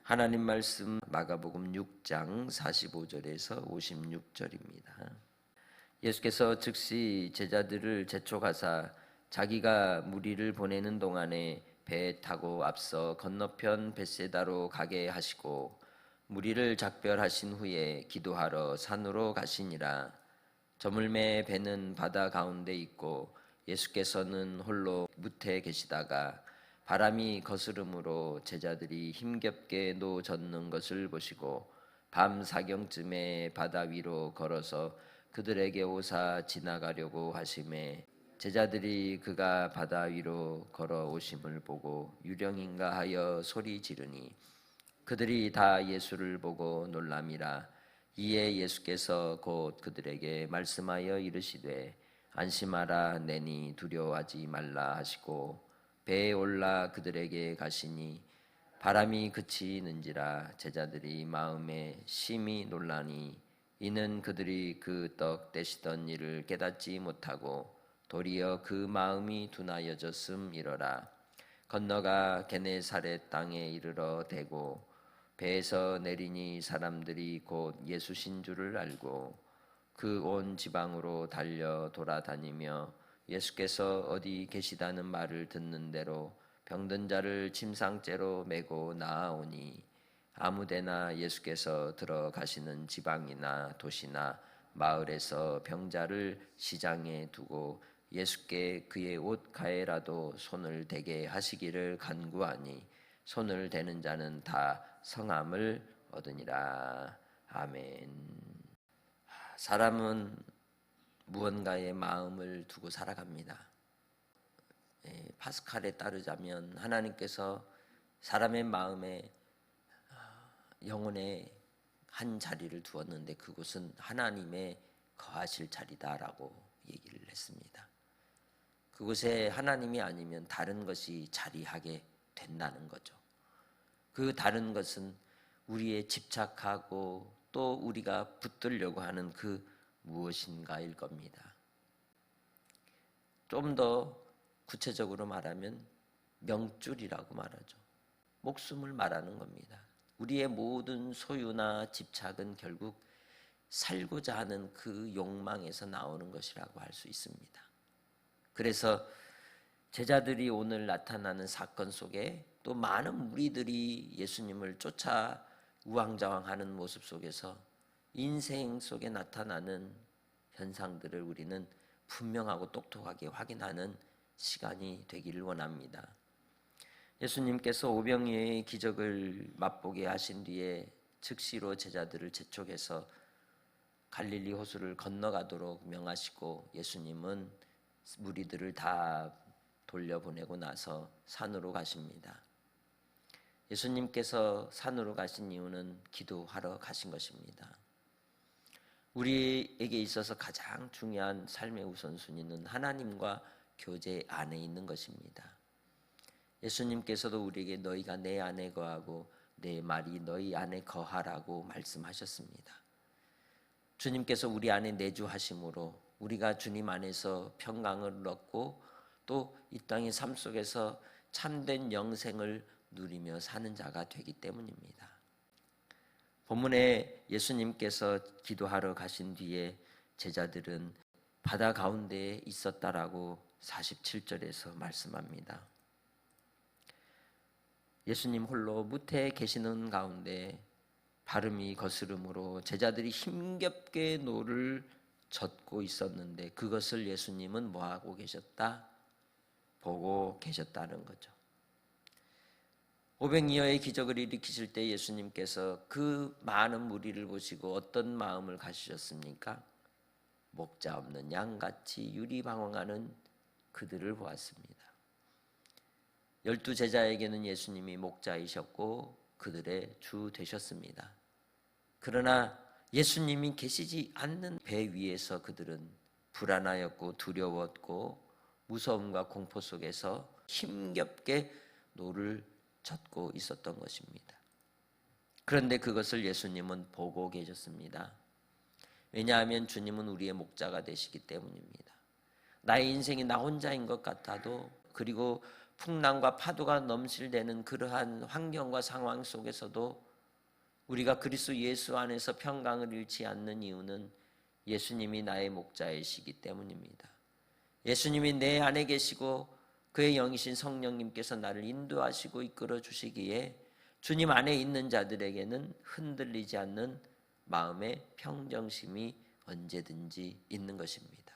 하나님 말씀 마가복음 6장 45절에서 56절입니다. 예수께서 즉시 제자들을 재촉하사 자기가 무리를 보내는 동안에 배에 타고 앞서 건너편 벳세다로 가게 하시고 무리를 작별하신 후에 기도하러 산으로 가시니라. 저물매 배는 바다 가운데 있고 예수께서는 홀로 무태에 계시다가 바람이 거스름으로 제자들이 힘겹게 노젓는 것을 보시고 밤 사경쯤에 바다 위로 걸어서 그들에게 오사 지나가려고 하심에 제자들이 그가 바다 위로 걸어오심을 보고 유령인가 하여 소리 지르니 그들이 다 예수를 보고 놀람이라. 이에 예수께서 곧 그들에게 말씀하여 이르시되 안심하라 내니 두려워하지 말라 하시고 배에 올라 그들에게 가시니 바람이 그치는지라. 제자들이 마음에 심히 놀라니 이는 그들이 그 떡 떼시던 일을 깨닫지 못하고 도리어 그 마음이 둔하여졌음이러라. 건너가 게네사렛 땅에 이르러 대고 배에서 내리니 사람들이 곧 예수신 줄을 알고 그 온 지방으로 달려 돌아다니며 예수께서 어디 계시다는 말을 듣는 대로 병든 자를 침상째로 메고 나아오니 아무데나 예수께서 들어가시는 지방이나 도시나 마을에서 병자를 시장에 두고 예수께 그의 옷 가에라도 손을 대게 하시기를 간구하니 손을 대는 자는 다 성함을 얻으니라. 아멘. 사람은 무언가에 마음을 두고 살아갑니다. 파스칼에 따르자면 하나님께서 사람의 마음에 영혼의 한 자리를 두었는데 그곳은 하나님의 거하실 자리다라고 얘기를 했습니다. 그곳에 하나님이 아니면 다른 것이 자리하게 된다는 거죠. 그 다른 것은 우리의 집착하고 또 우리가 붙들려고 하는 그 무엇인가일 겁니다. 좀 더 구체적으로 말하면 명줄이라고 말하죠. 목숨을 말하는 겁니다. 우리의 모든 소유나 집착은 결국 살고자 하는 그 욕망에서 나오는 것이라고 할 수 있습니다. 그래서 제자들이 오늘 나타나는 사건 속에 또 많은 무리들이 예수님을 쫓아 우왕좌왕하는 모습 속에서 인생 속에 나타나는 현상들을 우리는 분명하고 똑똑하게 확인하는 시간이 되기를 원합니다. 예수님께서 오병이어의 기적을 맛보게 하신 뒤에 즉시로 제자들을 재촉해서 갈릴리 호수를 건너가도록 명하시고 예수님은 무리들을 다 돌려보내고 나서 산으로 가십니다. 예수님께서 산으로 가신 이유는 기도하러 가신 것입니다. 우리에게 있어서 가장 중요한 삶의 우선순위는 하나님과 교제 안에 있는 것입니다. 예수님께서도 우리에게 너희가 내 안에 거하고 내 말이 너희 안에 거하라고 말씀하셨습니다. 주님께서 우리 안에 내주하심으로 우리가 주님 안에서 평강을 얻고 또 이 땅의 삶 속에서 참된 영생을 누리며 사는 자가 되기 때문입니다. 본문에 예수님께서 기도하러 가신 뒤에 제자들은 바다 가운데에 있었다라고 47절에서 말씀합니다. 예수님 홀로 무태에 계시는 가운데 바람이 거스름으로 제자들이 힘겹게 노를 젓고 있었는데 그것을 예수님은 뭐하고 계셨다? 보고 계셨다는 거죠. 오병이어의 기적을 일으키실 때 예수님께서 그 많은 무리를 보시고 어떤 마음을 가지셨습니까? 목자 없는 양같이 유리방황하는 그들을 보았습니다. 12 제자에게는 예수님이 목자이셨고 그들의 주 되셨습니다. 그러나 예수님이 계시지 않는 배 위에서 그들은 불안하였고 두려웠고 무서움과 공포 속에서 힘겹게 노를 젓고 있었던 것입니다. 그런데 그것을 예수님은 보고 계셨습니다. 왜냐하면 주님은 우리의 목자가 되시기 때문입니다. 나의 인생이 나 혼자인 것 같아도 그리고 풍랑과 파도가 넘실대는 그러한 환경과 상황 속에서도 우리가 그리스도 예수 안에서 평강을 잃지 않는 이유는 예수님이 나의 목자이시기 때문입니다. 예수님이 내 안에 계시고 그의 영이신 성령님께서 나를 인도하시고 이끌어 주시기에 주님 안에 있는 자들에게는 흔들리지 않는 마음의 평정심이 언제든지 있는 것입니다.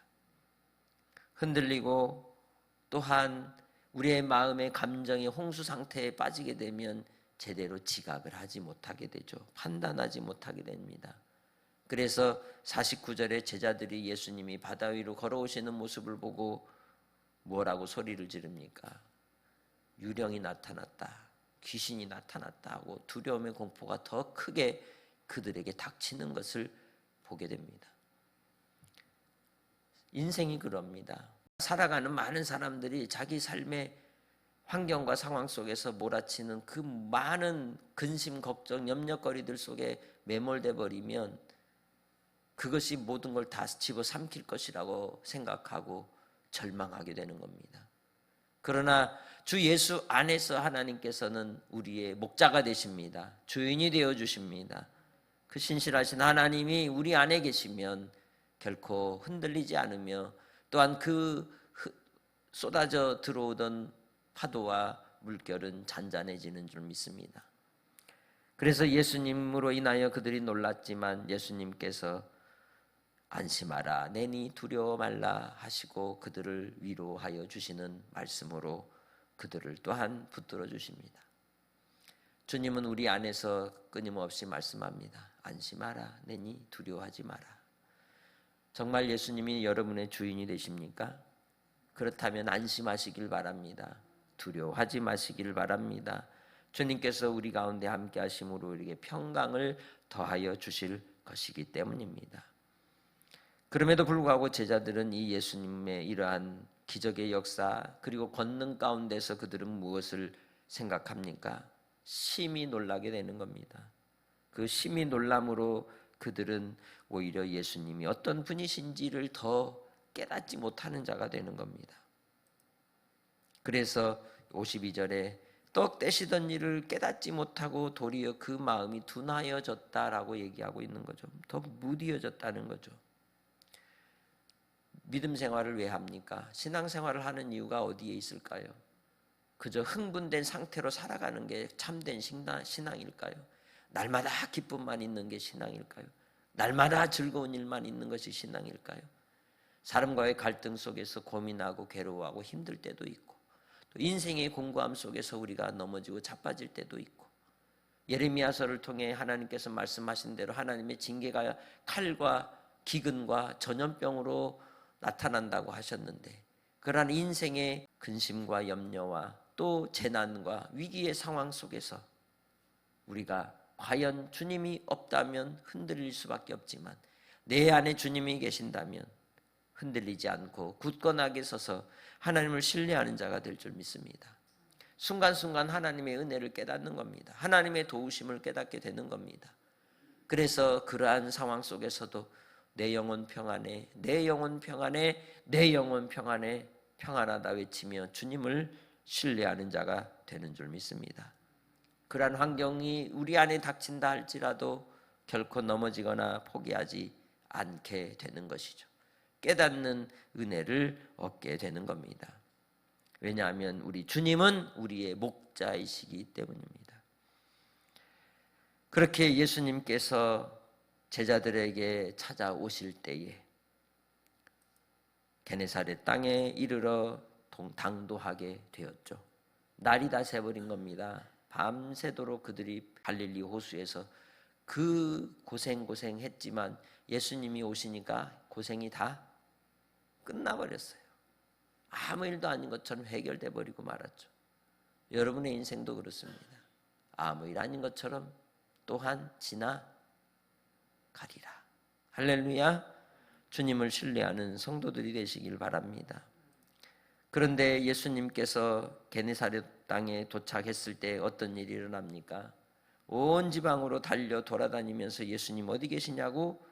흔들리고 또한 우리의 마음의 감정의 홍수 상태에 빠지게 되면 제대로 지각을 하지 못하게 되죠. 판단하지 못하게 됩니다. 그래서 49절에 제자들이 예수님이 바다 위로 걸어오시는 모습을 보고 뭐라고 소리를 지릅니까? 유령이 나타났다, 귀신이 나타났다 하고 두려움의 공포가 더 크게 그들에게 닥치는 것을 보게 됩니다. 인생이 그럽니다. 살아가는 많은 사람들이 자기 삶의 환경과 상황 속에서 몰아치는 그 많은 근심, 걱정, 염려거리들 속에 매몰돼 버리면 그것이 모든 걸 다 집어삼킬 것이라고 생각하고 절망하게 되는 겁니다. 그러나 주 예수 안에서 하나님께서는 우리의 목자가 되십니다. 주인이 되어 주십니다. 그 신실하신 하나님이 우리 안에 계시면 결코 흔들리지 않으며 또한 그 쏟아져 들어오던 파도와 물결은 잔잔해지는 줄 믿습니다. 그래서 예수님으로 인하여 그들이 놀랐지만 예수님께서 안심하라, 내니 두려워 말라 하시고 그들을 위로하여 주시는 말씀으로 그들을 또한 붙들어 주십니다. 주님은 우리 안에서 끊임없이 말씀합니다. 안심하라, 내니 두려워하지 마라. 정말 예수님이 여러분의 주인이 되십니까? 그렇다면 안심하시길 바랍니다. 두려워하지 마시길 바랍니다. 주님께서 우리 가운데 함께 하심으로 우리에게 평강을 더하여 주실 것이기 때문입니다. 그럼에도 불구하고 제자들은 이 예수님의 이러한 기적의 역사 그리고 권능 가운데서 그들은 무엇을 생각합니까? 심히 놀라게 되는 겁니다. 그 심히 놀람으로 그들은 오히려 예수님이 어떤 분이신지를 더 깨닫지 못하는 자가 되는 겁니다. 그래서 52절에 떡 떼시던 일을 깨닫지 못하고 도리어 그 마음이 둔하여졌다라고 얘기하고 있는 거죠. 더 무디어졌다는 거죠. 믿음 생활을 왜 합니까? 신앙 생활을 하는 이유가 어디에 있을까요? 그저 흥분된 상태로 살아가는 게 참된 신앙일까요? 날마다 기쁨만 있는 게 신앙일까요? 날마다 즐거운 일만 있는 것이 신앙일까요? 사람과의 갈등 속에서 고민하고 괴로워하고 힘들 때도 있고 또 인생의 공고함 속에서 우리가 넘어지고 자빠질 때도 있고 예레미야서를 통해 하나님께서 말씀하신 대로 하나님의 징계가 칼과 기근과 전염병으로 나타난다고 하셨는데 그러한 인생의 근심과 염려와 또 재난과 위기의 상황 속에서 우리가 과연 주님이 없다면 흔들릴 수밖에 없지만 내 안에 주님이 계신다면 흔들리지 않고 굳건하게 서서 하나님을 신뢰하는 자가 될 줄 믿습니다. 순간순간 하나님의 은혜를 깨닫는 겁니다. 하나님의 도우심을 깨닫게 되는 겁니다. 그래서 그러한 상황 속에서도 내 영혼 평안해, 내 영혼 평안해, 내 영혼 평안해, 평안하다 외치며 주님을 신뢰하는 자가 되는 줄 믿습니다. 그러한 환경이 우리 안에 닥친다 할지라도 결코 넘어지거나 포기하지 않게 되는 것이죠. 깨닫는 은혜를 얻게 되는 겁니다. 왜냐하면 우리 주님은 우리의 목자이시기 때문입니다. 그렇게 예수님께서 제자들에게 찾아오실 때에 게네사렛 땅에 이르러 당도하게 되었죠. 날이 다 새버린 겁니다. 밤새도록 그들이 갈릴리 호수에서 그 고생했지만 예수님이 오시니까 고생이 다 끝나버렸어요. 아무 일도 아닌 것처럼 해결돼 버리고 말았죠. 여러분의 인생도 그렇습니다. 아무 일 아닌 것처럼 또한 지나가리라. 할렐루야. 주님을 신뢰하는 성도들이 되시길 바랍니다. 그런데 예수님께서 게네사렛 땅에 도착했을 때 어떤 일이 일어납니까? 온 지방으로 달려 돌아다니면서 예수님 어디 계시냐고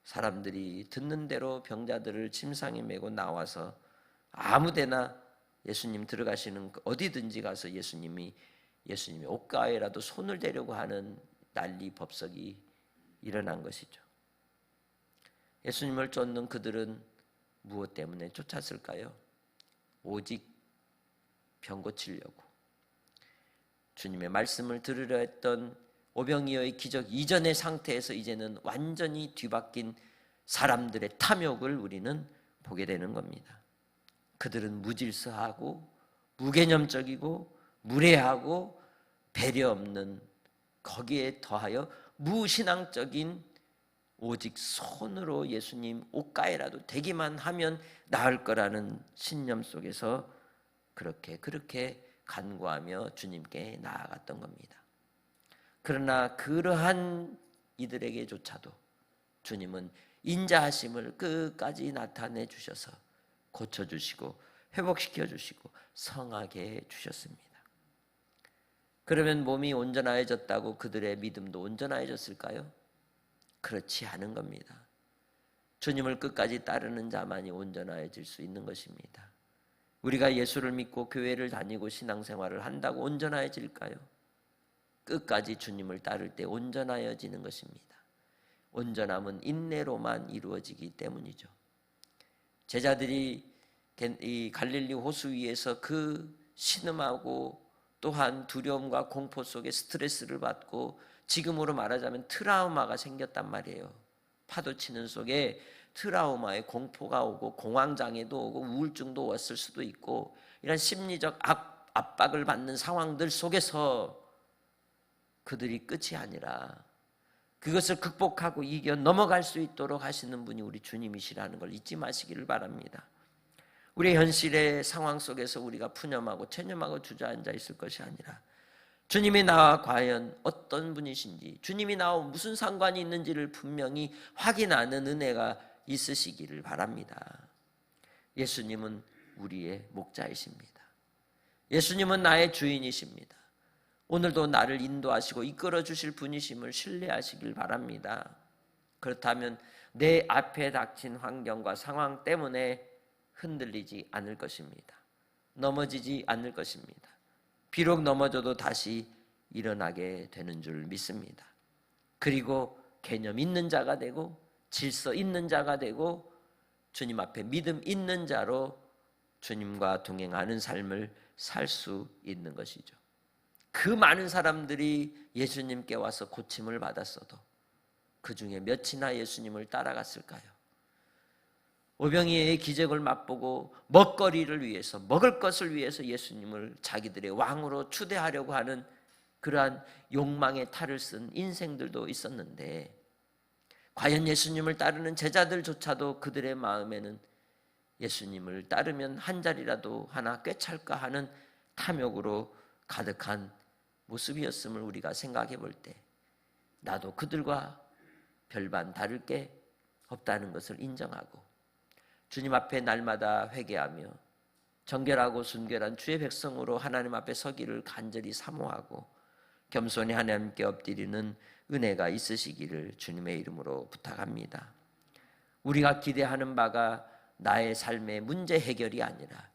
사람들이 듣는 대로 병자들을 침상에 메고 나와서 아무데나 예수님 들어가시는 어디든지 가서 예수님이 옷가에라도 손을 대려고 하는 난리 법석이 일어난 것이죠. 예수님을 쫓는 그들은 무엇 때문에 쫓았을까요? 오직 병 고치려고. 주님의 말씀을 들으려 했던 오병이어의 기적 이전의 상태에서 이제는 완전히 뒤바뀐 사람들의 탐욕을 우리는 보게 되는 겁니다. 그들은 무질서하고 무개념적이고 무례하고 배려 없는, 거기에 더하여 무신앙적인, 오직 손으로 예수님 옷가에라도 대기만 하면 나을 거라는 신념 속에서 그렇게 간구하며 주님께 나아갔던 겁니다. 그러나 그러한 이들에게조차도 주님은 인자하심을 끝까지 나타내 주셔서 고쳐주시고 회복시켜 주시고 성하게 해주셨습니다. 그러면 몸이 온전해졌다고 그들의 믿음도 온전해졌을까요? 그렇지 않은 겁니다. 주님을 끝까지 따르는 자만이 온전해질 수 있는 것입니다. 우리가 예수를 믿고 교회를 다니고 신앙생활을 한다고 온전해질까요? 끝까지 주님을 따를 때 온전해지는 것입니다. 온전함은 인내로만 이루어지기 때문이죠. 제자들이 이 갈릴리 호수 위에서 그 신음하고 또한 두려움과 공포 속에 스트레스를 받고 지금으로 말하자면 트라우마가 생겼단 말이에요. 파도치는 속에 트라우마에 공포가 오고 공황장애도 오고 우울증도 왔을 수도 있고 이런 심리적 압박을 받는 상황들 속에서 그들이 끝이 아니라 그것을 극복하고 이겨 넘어갈 수 있도록 하시는 분이 우리 주님이시라는 걸 잊지 마시기를 바랍니다. 우리의 현실의 상황 속에서 우리가 푸념하고 체념하고 주저앉아 있을 것이 아니라 주님이 나와 과연 어떤 분이신지, 주님이 나와 무슨 상관이 있는지를 분명히 확인하는 은혜가 있으시기를 바랍니다. 예수님은 우리의 목자이십니다. 예수님은 나의 주인이십니다. 오늘도 나를 인도하시고 이끌어 주실 분이심을 신뢰하시길 바랍니다. 그렇다면 내 앞에 닥친 환경과 상황 때문에 흔들리지 않을 것입니다. 넘어지지 않을 것입니다. 비록 넘어져도 다시 일어나게 되는 줄 믿습니다. 그리고 개념 있는 자가 되고 질서 있는 자가 되고 주님 앞에 믿음 있는 자로 주님과 동행하는 삶을 살 수 있는 것이죠. 그 많은 사람들이 예수님께 와서 고침을 받았어도 그 중에 몇이나 예수님을 따라갔을까요? 오병이어의 기적을 맛보고 먹거리를 위해서, 먹을 것을 위해서 예수님을 자기들의 왕으로 추대하려고 하는 그러한 욕망의 탈을 쓴 인생들도 있었는데 과연 예수님을 따르는 제자들조차도 그들의 마음에는 예수님을 따르면 한 자리라도 하나 꿰찰까 하는 탐욕으로 가득한 모습이었음을 우리가 생각해 볼 때 나도 그들과 별반 다를 게 없다는 것을 인정하고 주님 앞에 날마다 회개하며 정결하고 순결한 주의 백성으로 하나님 앞에 서기를 간절히 사모하고 겸손히 하나님께 엎드리는 은혜가 있으시기를 주님의 이름으로 부탁합니다. 우리가 기대하는 바가 나의 삶의 문제 해결이 아니라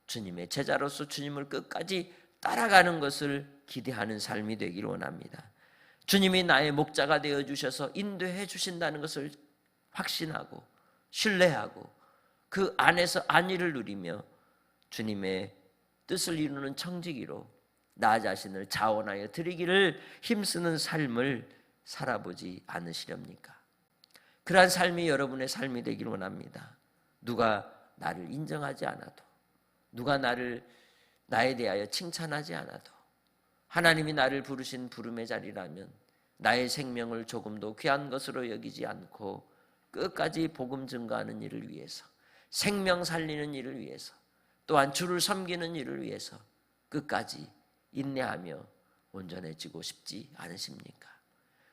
주님의 제자로서 주님을 끝까지 따라가는 것을 기대하는 삶이 되기를 원합니다. 주님이 나의 목자가 되어주셔서 인도해 주신다는 것을 확신하고 신뢰하고 그 안에서 안위를 누리며 주님의 뜻을 이루는 청지기로 나 자신을 자원하여 드리기를 힘쓰는 삶을 살아보지 않으시렵니까? 그러한 삶이 여러분의 삶이 되기를 원합니다. 누가 나를 인정하지 않아도, 누가 나에 대하여 칭찬하지 않아도 하나님이 나를 부르신 부름의 자리라면 나의 생명을 조금도 귀한 것으로 여기지 않고 끝까지 복음 증거하는 일을 위해서, 생명 살리는 일을 위해서, 또한 주를 섬기는 일을 위해서 끝까지 인내하며 온전해지고 싶지 않으십니까?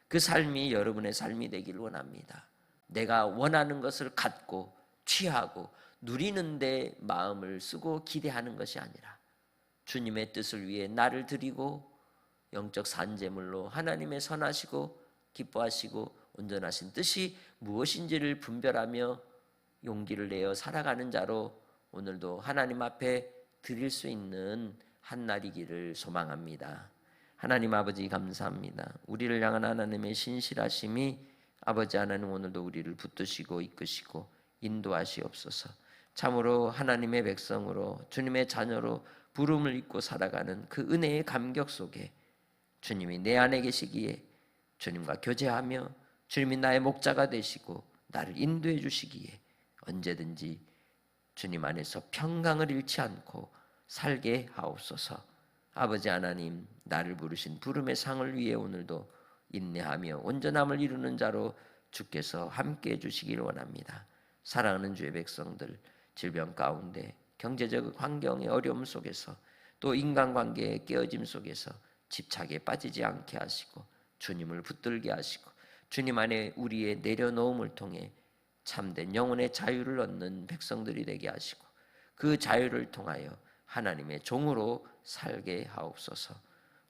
그 삶이 여러분의 삶이 되기를 원합니다. 내가 원하는 것을 갖고 취하고 누리는 데 마음을 쓰고 기대하는 것이 아니라 주님의 뜻을 위해 나를 드리고 영적 산재물로 하나님의 선하시고 기뻐하시고 온전하신 뜻이 무엇인지를 분별하며 용기를 내어 살아가는 자로 오늘도 하나님 앞에 드릴 수 있는 한 날이기를 소망합니다. 하나님 아버지 감사합니다. 우리를 향한 하나님의 신실하심이 아버지 하나님 오늘도 우리를 붙드시고 이끄시고 인도하시옵소서. 참으로 하나님의 백성으로 주님의 자녀로 부름을 입고 살아가는 그 은혜의 감격 속에 주님이 내 안에 계시기에 주님과 교제하며 주님이 나의 목자가 되시고 나를 인도해 주시기에 언제든지 주님 안에서 평강을 잃지 않고 살게 하옵소서. 아버지 하나님, 나를 부르신 부름의 상을 위해 오늘도 인내하며 온전함을 이루는 자로 주께서 함께해 주시기를 원합니다. 사랑하는 주의 백성들, 질병 가운데 경제적 환경의 어려움 속에서 또 인간관계의 깨어짐 속에서 집착에 빠지지 않게 하시고 주님을 붙들게 하시고 주님 안에 우리의 내려놓음을 통해 참된 영혼의 자유를 얻는 백성들이 되게 하시고 그 자유를 통하여 하나님의 종으로 살게 하옵소서.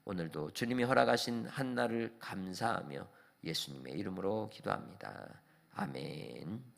오늘도 주님이 허락하신 한날을 감사하며 예수님의 이름으로 기도합니다. 아멘.